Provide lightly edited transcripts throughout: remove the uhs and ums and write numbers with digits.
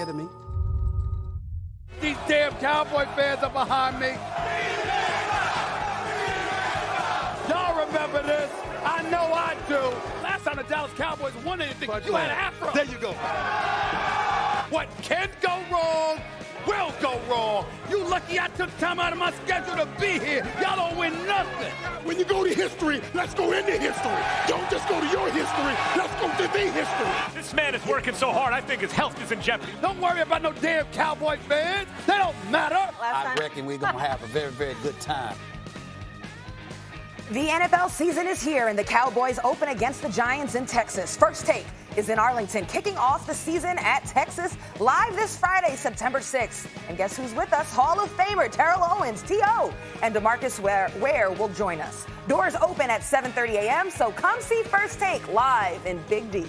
ahead of me. These damn Cowboy fans are behind me. Y'all remember this? I know I do. Last time the Dallas Cowboys won anything, you had an afro. There you go. What can go wrong will go wrong. You lucky I took time out of my schedule to be here. Y'all don't win nothing. When you go to history, let's go into history. Don't just go to your history. Let's go to the history. This man is working so hard, I think his health is in jeopardy. Don't worry about no damn Cowboy fans. They don't matter. I reckon we're going to have a very, very good time. The NFL season is here, and the Cowboys open against the Giants in Texas. First Take is in Arlington, kicking off the season at Texas live this Friday, September 6th. And guess who's with us? Hall of Famer Terrell Owens, T.O., and DeMarcus Ware will join us. Doors open at 7:30 a.m., so come see First Take live in Big D.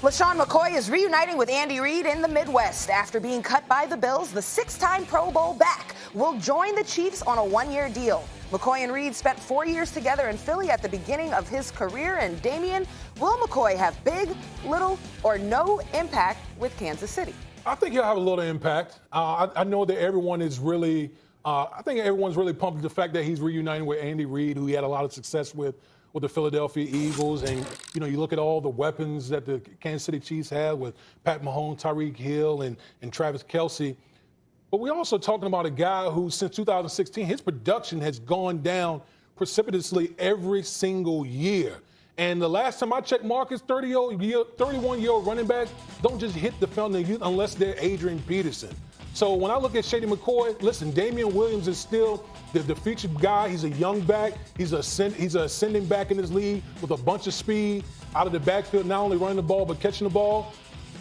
LeSean McCoy is reuniting with Andy Reid in the Midwest. After being cut by the Bills, the six-time Pro Bowl back will join the Chiefs on a one-year deal. McCoy and Reid spent 4 years together in Philly at the beginning of his career. And Damian, will McCoy have big, little, or no impact with Kansas City? I think he'll have a little impact. I know that everyone is really, I think everyone's really pumped with the fact that he's reuniting with Andy Reid, who he had a lot of success with the Philadelphia Eagles. And, you know, you look at all the weapons that the Kansas City Chiefs have with Pat Mahomes, Tyreek Hill, and Travis Kelce. But we're also talking about a guy who, since 2016, his production has gone down precipitously every single year. And the last time I checked, Marcus, 31-year-old running backs don't just hit the fountain of youth unless they're Adrian Peterson. So when I look at Shady McCoy, listen, Damian Williams is still the featured guy. He's a young back. He's a ascending back in this league with a bunch of speed out of the backfield, not only running the ball but catching the ball.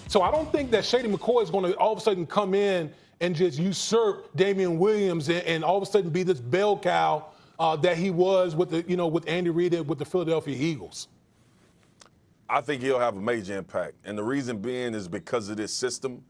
So I don't think that Shady McCoy is going to all of a sudden come in and just usurp Damian Williams and all of a sudden be this bell cow that he was with with Andy Reid and with the Philadelphia Eagles. I think he'll have a major impact, and the reason being is because of this system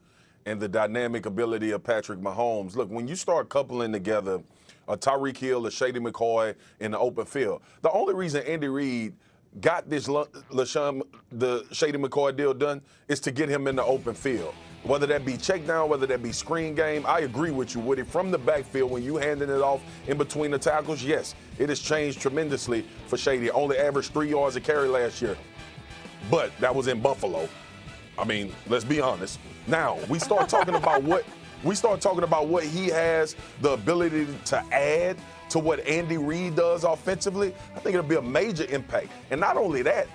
and the dynamic ability of Patrick Mahomes. Look, when you start coupling together a Tyreek Hill, a Shady McCoy in the open field, the only reason Andy Reid got this the Shady McCoy deal done is to get him in the open field. Whether that be check down, whether that be screen game, I agree with you, Woody. From the backfield, when you handing it off in between the tackles, yes, it has changed tremendously for Shady. Only averaged 3 yards a carry last year, but that was in Buffalo. I mean, let's be honest. Now we start talking about what he has the ability to add to what Andy Reid does offensively. I think it'll be a major impact, and not only that,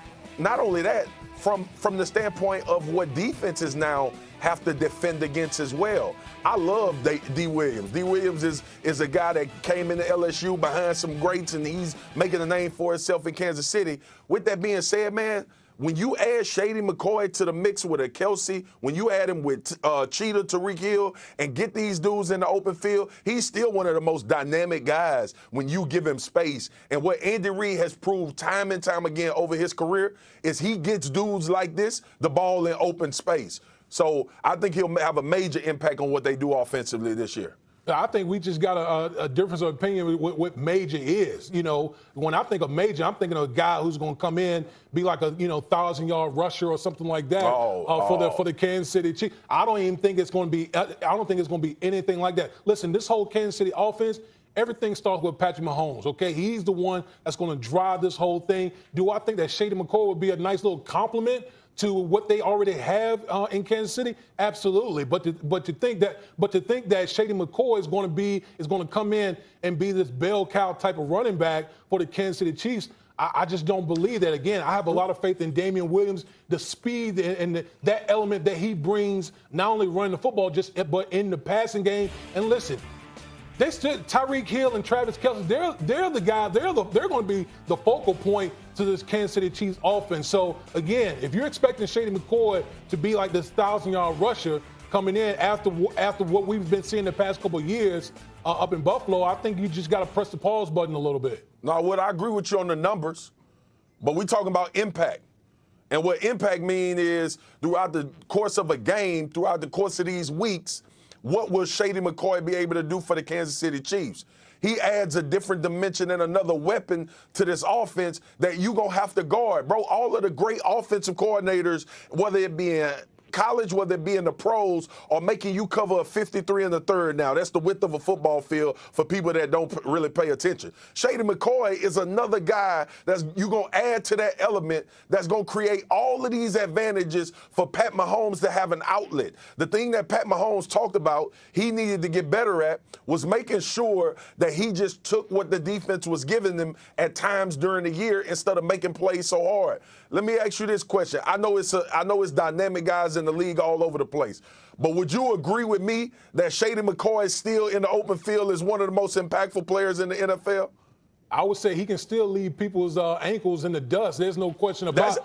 from the standpoint of what defenses now have to defend against as well. I love D. Williams. D. Williams is a guy that came into LSU behind some greats, and he's making a name for himself in Kansas City. With that being said, man, when you add Shady McCoy to the mix with a Kelce, when you add him with Cheetah, Tyreek Hill, and get these dudes in the open field, he's still one of the most dynamic guys when you give him space. And what Andy Reid has proved time and time again over his career is he gets dudes like this the ball in open space. So I think he'll have a major impact on what they do offensively this year. I think we just got a difference of opinion with what major is. You know, when I think of major, I'm thinking of a guy who's going to come in, be like a 1,000-yard rusher or something like that for the Kansas City Chiefs. I don't think it's going to be anything like that. Listen, this whole Kansas City offense, everything starts with Patrick Mahomes, okay? He's the one that's going to drive this whole thing. Do I think that Shady McCoy would be a nice little compliment to what they already have in Kansas City? Absolutely. But to think that Shady McCoy is going to come in and be this bell cow type of running back for the Kansas City Chiefs, I just don't believe that. Again, I have a lot of faith in Damian Williams, the speed and that element that he brings, not only running the football, but in the passing game. And listen, Tyreek Hill and Travis Kelce, they're the guy. They're going to be the focal point to this Kansas City Chiefs offense. So again, if you're expecting Shady McCoy to be like this 1,000-yard rusher coming in after what we've been seeing the past couple of years up in Buffalo, I think you just got to press the pause button a little bit. Now, I agree with you on the numbers, but we're talking about impact. And what impact means is throughout the course of a game, throughout the course of these weeks, what will Shady McCoy be able to do for the Kansas City Chiefs? he adds a different dimension and another weapon to this offense that you're going to have to guard. Bro, all of the great offensive coordinators, whether it be in college, whether it be in the pros, are making you cover a 53 in the third now. That's the width of a football field for people that don't really pay attention. Shady McCoy is another guy that's you're going to add to that element that's going to create all of these advantages for Pat Mahomes to have an outlet. The thing that Pat Mahomes talked about he needed to get better at was making sure that he just took what the defense was giving them at times during the year instead of making plays so hard. Let me ask you this question. I know it's dynamic guys in the league all over the place. But would you agree with me that Shady McCoy still in the open field is one of the most impactful players in the NFL? I would say he can still leave people's ankles in the dust. There's no question about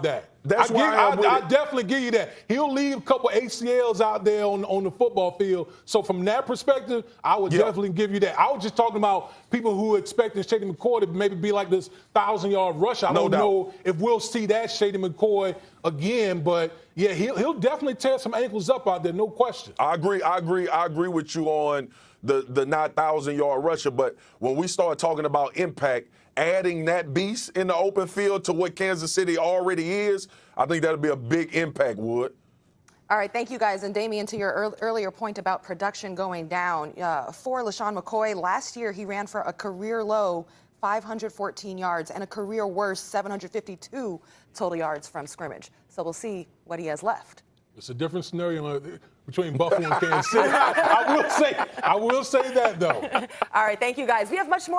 that. That's why I definitely give you that. He'll leave a couple ACLs out there on the football field. So from that perspective, I would definitely give you that. I was just talking about people who are expecting Shady McCoy to maybe be like this 1,000-yard rusher. I don't know if we'll see that Shady McCoy again, but yeah, he'll definitely tear some ankles up out there, no question. I agree with you on the not 1,000-yard rusher, but when we start talking about impact, adding that beast in the open field to what Kansas City already is, I think that'll be a big impact, Wood. All right, thank you, guys. And, Damian, to your earlier point about production going down, for LeSean McCoy, last year he ran for a career-low 514 yards and a career-worst 752 total yards from scrimmage. So we'll see what he has left. It's a different scenario between Buffalo and Kansas City. I will say that, though. All right, thank you, guys. We have much more.